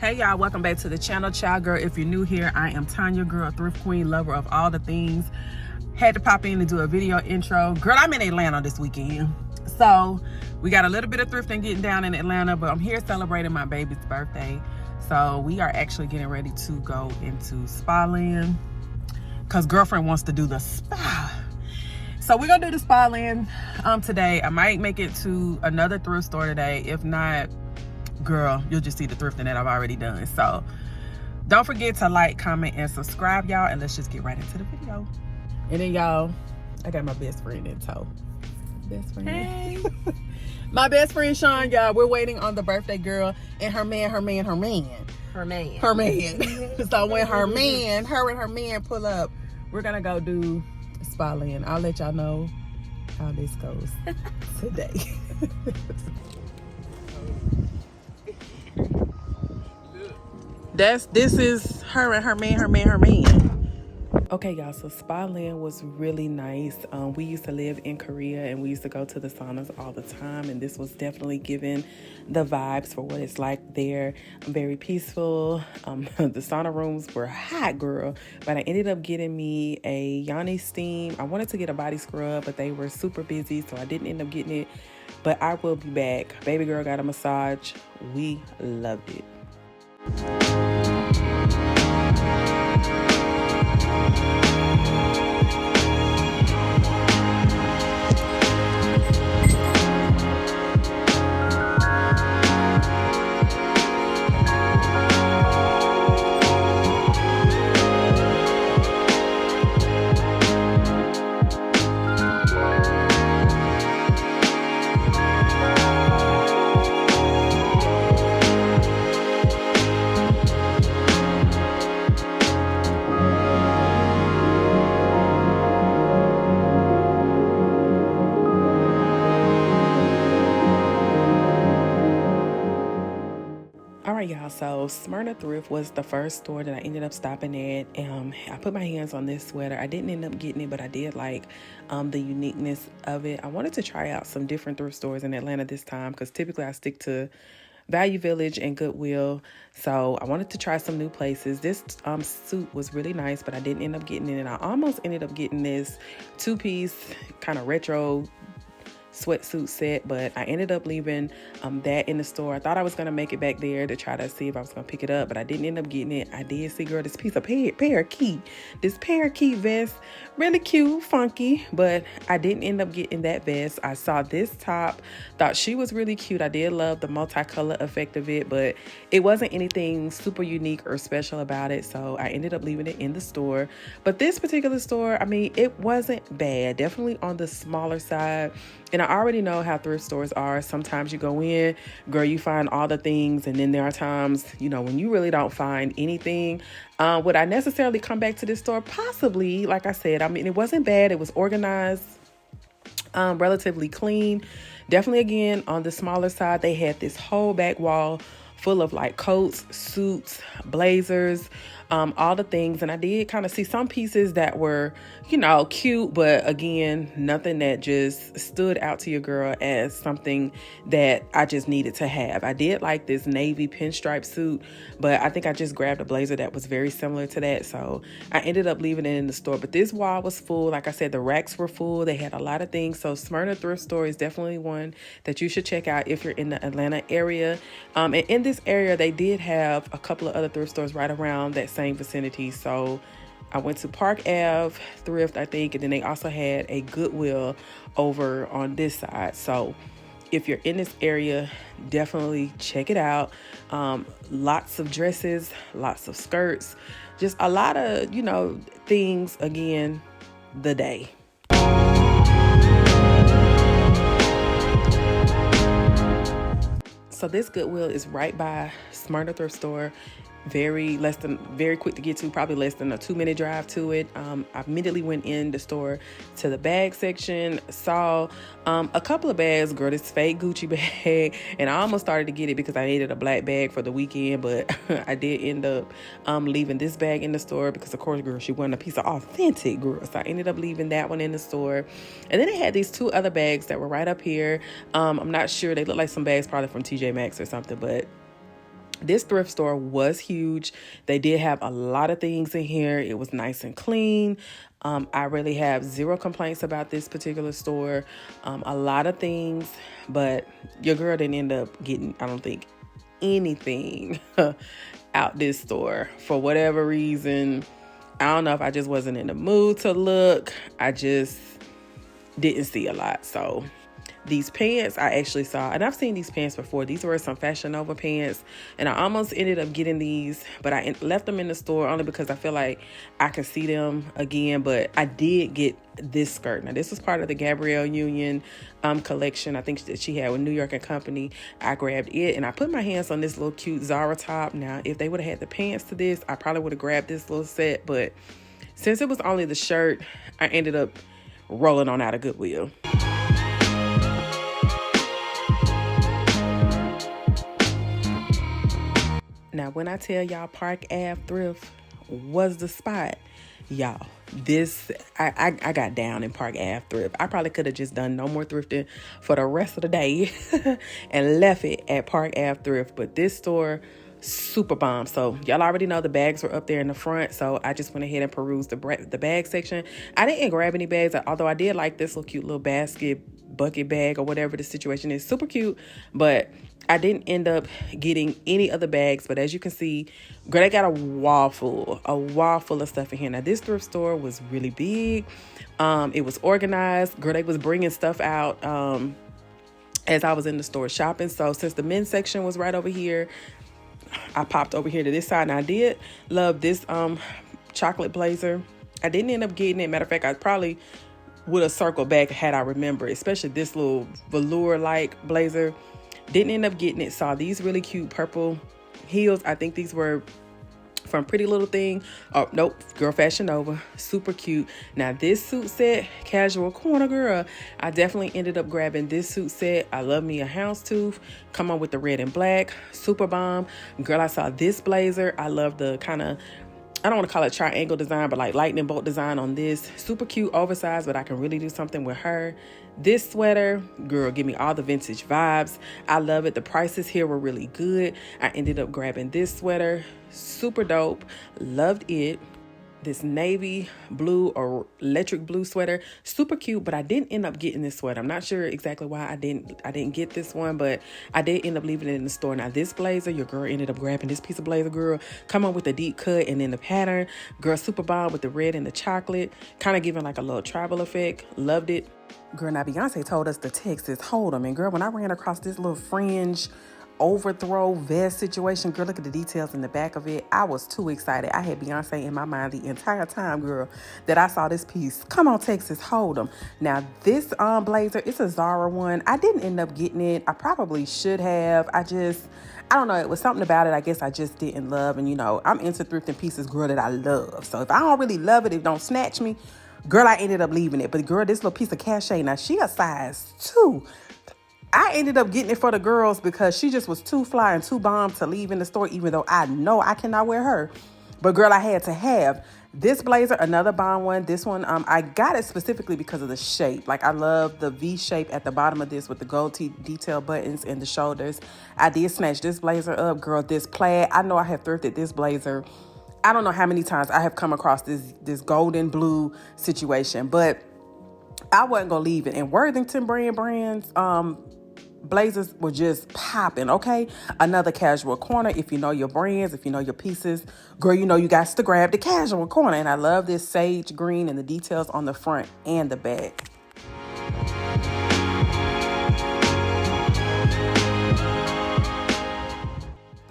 Hey y'all, welcome back to the channel. Child girl, if you're new here, I am Tonia, girl, thrift queen, lover of all the things. Had to pop in and do a video intro. Girl, I'm in Atlanta this weekend, so we got a little bit of thrifting getting down in Atlanta, but I'm here celebrating my baby's birthday. So we are actually getting ready to go into spa land because girlfriend wants to do the spa. So we're gonna do the spa land today. I might make it to another thrift store today. If not, girl, you'll just see the thrifting that I've already done. So don't forget to like, comment, and subscribe, y'all, and let's just get right into the video. And then, y'all, I got my best friend in tow. Best friend. Hey. My best friend Sean, y'all. We're waiting on the birthday girl and her man. So when her man pull up, we're gonna go do spa land. I'll let y'all know how this goes today. This is her and her man. Okay, y'all, so spa land was really nice. We used to live in Korea and we used to go to the saunas all the time, and this was definitely giving the vibes for what it's like there. Very peaceful. The sauna rooms were hot, girl, but I ended up getting me a yoni steam. I wanted to get a body scrub, but they were super busy, so I didn't end up getting it, but I will be back. Baby girl got a massage. We loved it. Y'all, so Smyrna Thrift was the first store that I ended up stopping at. I put my hands on this sweater. I didn't end up getting it, but I did like the uniqueness of it. I wanted to try out some different thrift stores in Atlanta this time because typically I stick to Value Village and Goodwill. So I wanted to try some new places. This suit was really nice, but I didn't end up getting it, and I almost ended up getting this two-piece kind of retro sweatsuit set, but I ended up leaving that in the store. I thought I was gonna make it back there to try to see if I was gonna pick it up, but I didn't end up getting it. I did see, girl, this piece of parakeet vest, really cute, funky, but I didn't end up getting that vest. I saw this top, thought she was really cute. I did love the multicolor effect of it, but it wasn't anything super unique or special about it, so I ended up leaving it in the store. But this particular store, I mean, it wasn't bad, definitely on the smaller side. And I already know how thrift stores are. Sometimes you go in, girl, you find all the things, and then there are times, you know, when you really don't find anything. Would I necessarily come back to this store? Possibly. Like I said, I mean, it wasn't bad. It was organized, relatively clean. Definitely, again, on the smaller side, they had this whole back wall full of like coats, suits, blazers, all the things. And I did kind of see some pieces that were, you know, cute, but again, nothing that just stood out to your girl as something that I just needed to have. I did like this navy pinstripe suit, but I think I just grabbed a blazer that was very similar to that. So I ended up leaving it in the store, but this wall was full. Like I said, the racks were full. They had a lot of things. So Smyrna Thrift Store is definitely one that you should check out if you're in the Atlanta area. And in this area, they did have a couple of other thrift stores right around that same vicinity. So I went to Park Ave Thrift, I think, and then they also had a Goodwill over on this side. So if you're in this area, definitely check it out. Lots of dresses, lots of skirts, just a lot of, you know, things. Again, the day. So this Goodwill is right by Smyrna Thrift Store. Very quick to get to, probably less than a 2-minute drive to it. I immediately went in the store to the bag section, saw a couple of bags, girl, this fake Gucci bag, and I almost started to get it because I needed a black bag for the weekend, but I did end up leaving this bag in the store because, of course, girl, she wanted a piece of authentic, girl, so I ended up leaving that one in the store. And then they had these 2 other bags that were right up here. I'm not sure, they look like some bags probably from TJ Maxx or something, but This thrift store was huge. They did have a lot of things in here. It was nice and clean. I really have zero complaints about this particular store. A lot of things, but your girl didn't end up getting, I don't think, anything out this store for whatever reason. I don't know if I just wasn't in the mood to look. I just didn't see a lot. So these pants I actually saw, and I've seen these pants before. These were some Fashion Nova pants, and I almost ended up getting these, but I left them in the store only because I feel like I can see them again. But I did get this skirt. Now, this was part of the Gabrielle Union collection, I think, that she had with New York and Company. I grabbed it, and I put my hands on this little cute Zara top. Now, if they would have had the pants to this, I probably would have grabbed this little set, but since it was only the shirt, I ended up rolling on out of Goodwill. Now, when I tell y'all Park Ave Thrift was the spot, y'all, I got down in Park Ave Thrift. I probably could have just done no more thrifting for the rest of the day and left it at Park Ave Thrift. But this store, super bomb. So y'all already know the bags were up there in the front. So I just went ahead and perused the bag section. I didn't grab any bags, although I did like this little cute little bucket bag or whatever the situation is. Super cute, but I didn't end up getting any other bags. But as you can see, girl, they got a wall full of stuff in here. Now, this thrift store was really big. It was organized. Girl, they was bringing stuff out as I was in the store shopping. So since the men's section was right over here, I popped over here to this side, and I did love this chocolate blazer. I didn't end up getting it. Matter of fact, I probably would have circled back had I remembered, especially this little velour-like blazer. Didn't end up getting it. Saw these really cute purple heels. I think these were from Pretty Little Thing. Oh, nope. Girl Fashion Nova. Super cute. Now, this suit set, casual corner, girl. I definitely ended up grabbing this suit set. I love me a houndstooth. Come on with the red and black. Super bomb. Girl, I saw this blazer. I love the kind of, I don't want to call it triangle design, but like lightning bolt design on this. Super cute, oversized, but I can really do something with her. This sweater, girl, give me all the vintage vibes. I love it. The prices here were really good. I ended up grabbing this sweater. Super dope. Loved it. This navy blue or electric blue sweater, super cute, but I didn't end up getting this sweater. I'm not sure exactly why I didn't get this one, but I did end up leaving it in the store. Now, this blazer, your girl ended up grabbing this piece of blazer, girl. Come on with the deep cut and then the pattern. Girl, super bomb with the red and the chocolate, kind of giving like a little tribal effect. Loved it. Girl, now Beyonce told us the Texas Hold'em, and girl, when I ran across this little fringe overthrow vest situation, girl, look at the details in the back of it. I was too excited. I had Beyonce in my mind the entire time, girl, that I saw this piece. Come on, Texas Hold'em. Now, this blazer, it's a Zara one. I didn't end up getting it. I probably should have. I don't know. It was something about it I guess I just didn't love. And, you know, I'm into thrifting pieces, girl, that I love. So if I don't really love it, it don't snatch me, girl, I ended up leaving it. But, girl, this little piece of cachet, now, she a size 2. I ended up getting it for the girls because she just was too fly and too bomb to leave in the store, even though I know I cannot wear her. But girl, I had to have this blazer, another bomb one. This one, I got it specifically because of the shape. Like, I love the V shape at the bottom of this with the gold detail buttons and the shoulders. I did snatch this blazer up, girl. This plaid, I know I have thrifted this blazer. I don't know how many times I have come across this golden blue situation, but I wasn't gonna leave it. And Worthington brands, blazers were just popping, okay? Another casual corner. If you know your brands, if you know your pieces, girl, you know you got to grab the casual corner. And I love this sage green and the details on the front and the back.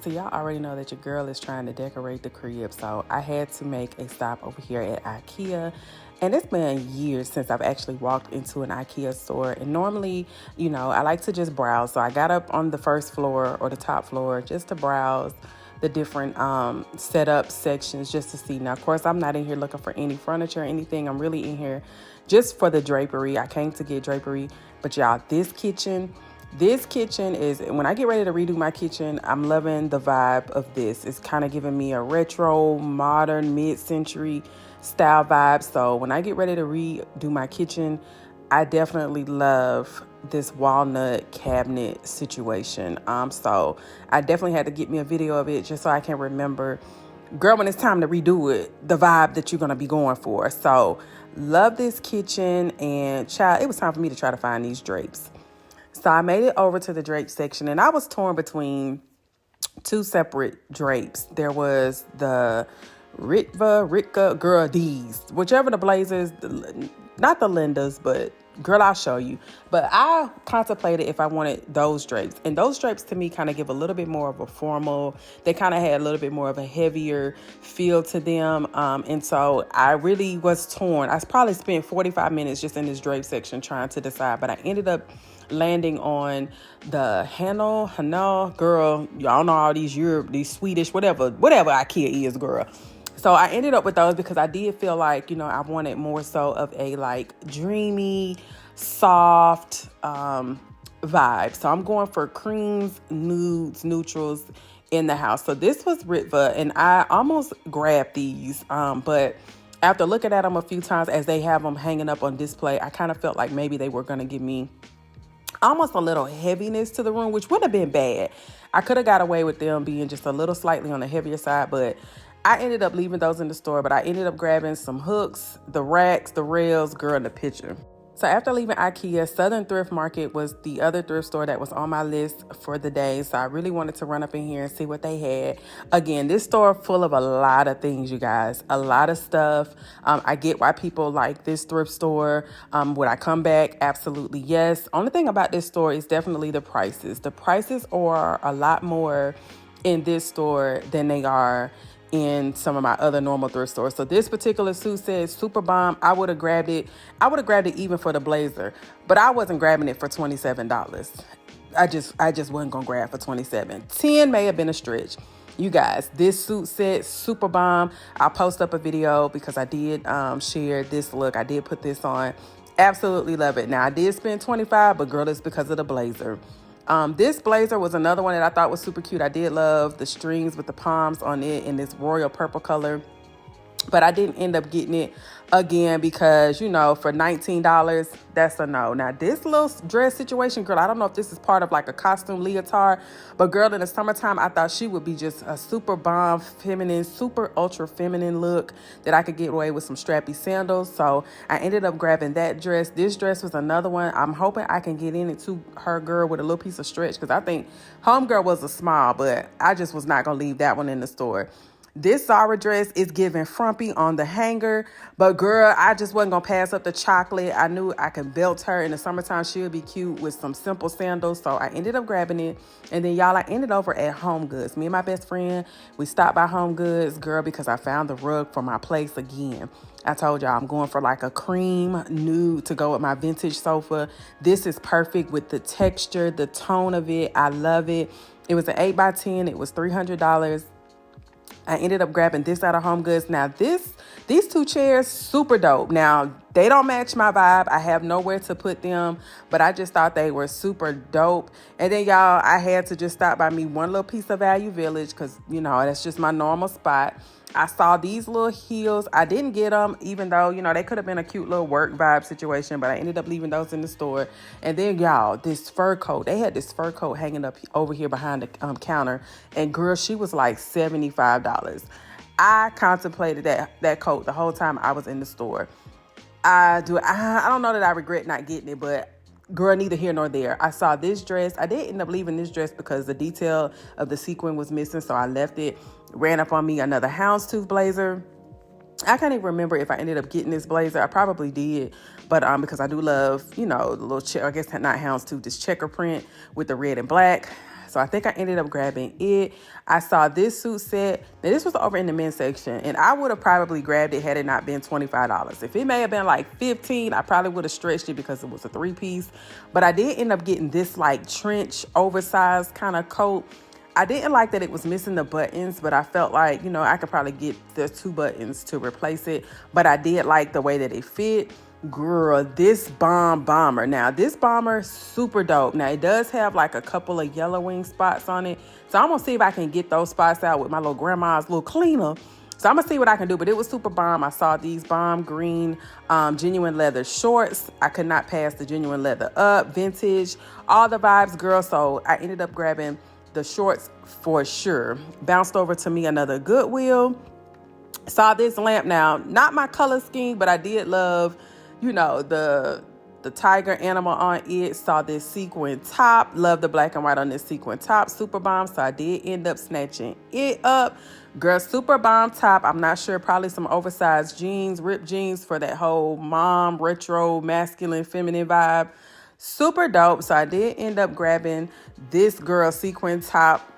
So y'all already know that your girl is trying to decorate the crib. So I had to make a stop over here at Ikea. And it's been years since I've actually walked into an Ikea store. And normally, you know, I like to just browse. So I got up on the first floor or the top floor just to browse the different setup sections just to see. Now, of course, I'm not in here looking for any furniture or anything. I'm really in here just for the drapery. I came to get drapery. But y'all, this kitchen is, when I get ready to redo my kitchen, I'm loving the vibe of this. It's kind of giving me a retro, modern, mid-century style vibe. So when I get ready to redo my kitchen, I definitely love this walnut cabinet situation. So I definitely had to get me a video of it just so I can remember, girl, when it's time to redo it, the vibe that you're going to be going for. So love this kitchen, and child, it was time for me to try to find these drapes. So I made it over to the drape section, and I was torn between two separate drapes. There was the Ritka, girl, these, whichever the blazers, not the Lindas, but girl, I'll show you. But I contemplated if I wanted those drapes. And those drapes to me kind of give a little bit more of a formal, they kind of had a little bit more of a heavier feel to them. And so I really was torn. I probably spent 45 minutes just in this drape section trying to decide, but I ended up landing on the Hanel, girl, y'all know all these these Swedish, whatever Ikea is, girl. So I ended up with those because I did feel like, I wanted more so of a like dreamy, soft vibe. So I'm going for creams, nudes, neutrals in the house. So this was Ritva, and I almost grabbed these, but after looking at them a few times as they have them hanging up on display, I kind of felt like maybe they were going to give me almost a little heaviness to the room, which wouldn't have been bad. I could have got away with them being just a little slightly on the heavier side, but I ended up leaving those in the store. But I ended up grabbing some hooks, the racks, the rails, girl, in the picture. So after leaving Ikea, Southern Thrift Market was the other thrift store that was on my list for the day. So I really wanted to run up in here and see what they had. Again, this store full of a lot of things, you guys, a lot of stuff. I get why people like this thrift store. Would I come back? Absolutely, yes. Only thing about this store is definitely the prices. The prices are a lot more in this store than they are in some of my other normal thrift stores. So this particular suit says super bomb. I would have grabbed it. I would have grabbed it even for the blazer, but I wasn't grabbing it for $27. I just wasn't gonna grab for $27. $10 may have been a stretch. You guys, this suit set, super bomb. I'll post up a video because I did share this look. I did put this on. Absolutely love it. Now I did spend $25, but girl, it's because of the blazer. This blazer was another one that I thought was super cute. I did love the strings with the palms on it in this royal purple color, but I didn't end up getting it again because, for $19, that's a no. Now, this little dress situation, girl, I don't know if this is part of like a costume leotard, but girl, in the summertime, I thought she would be just a super bomb, feminine, super ultra feminine look that I could get away with some strappy sandals. So I ended up grabbing that dress. This dress was another one. I'm hoping I can get in it to her, girl, with a little piece of stretch because I think homegirl was a small, but I just was not going to leave that one in the store. This Zara dress is giving frumpy on the hanger, but girl, I just wasn't going to pass up the chocolate. I knew I could belt her in the summertime. She'll be cute with some simple sandals. So I ended up grabbing it. And then y'all, I ended over at Home Goods. Me and my best friend, we stopped by Home Goods, girl, because I found the rug for my place again. I told y'all I'm going for like a cream nude to go with my vintage sofa. This is perfect with the texture, the tone of it. I love it. It was an 8x10. It was $300. I ended up grabbing this out of Home Goods. Now, these two chairs, super dope. Now, they don't match my vibe. I have nowhere to put them, but I just thought they were super dope. And then, y'all, I had to just stop by me one little piece of Value Village because, that's just my normal spot. I saw these little heels. I didn't get them, even though, they could have been a cute little work vibe situation, but I ended up leaving those in the store. And then, y'all, this fur coat. They had this fur coat hanging up over here behind the counter. And, girl, she was like $75. I contemplated that coat the whole time I was in the store. I don't know that I regret not getting it, but girl, neither here nor there. I saw this dress. I did end up leaving this dress because the detail of the sequin was missing, so I left it. Ran up on me another houndstooth blazer. I can't even remember if I ended up getting this blazer. I probably did, but because I do love, the little I guess not houndstooth, this checker print with the red and black. So I think I ended up grabbing it. I saw this suit set. Now, this was over in the men's section, and I would have probably grabbed it had it not been $25. If it may have been like $15, I probably would have stretched it because it was a 3-piece. But I did end up getting this like trench oversized kind of coat. I didn't like that it was missing the buttons, but I felt like, I could probably get the 2 buttons to replace it. But I did like the way that it fit. Girl, this bomber. Now, this bomber, super dope. Now, it does have like a couple of yellow wing spots on it. So I'm going to see if I can get those spots out with my little grandma's little cleaner So I'm gonna see what I can do, but it was super bomb. I saw these bomb green genuine leather shorts. I could not pass the genuine leather up, vintage, all the vibes, girl. So I ended up grabbing the shorts for sure. Bounced over to me another Goodwill. Saw this lamp now, not my color scheme, but I did love, you know, the tiger animal on it. Saw this sequin top, love the black and white on this sequin top, super bomb. So I did end up snatching it up. Girl, super bomb top. I'm not sure, probably some oversized jeans, ripped jeans for that whole mom, retro, masculine, feminine vibe. Super dope. So I did end up grabbing this girl sequin top,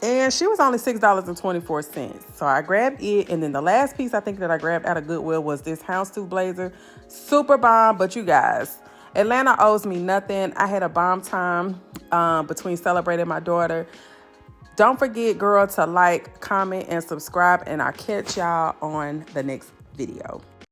and she was only $6.24. So I grabbed it. And then the last piece I think that I grabbed out of Goodwill was this houndstooth blazer. Super bomb. But you guys, Atlanta owes me nothing. I had a bomb time between celebrating my daughter. Don't forget, girl, to like, comment, and subscribe. And I'll catch y'all on the next video.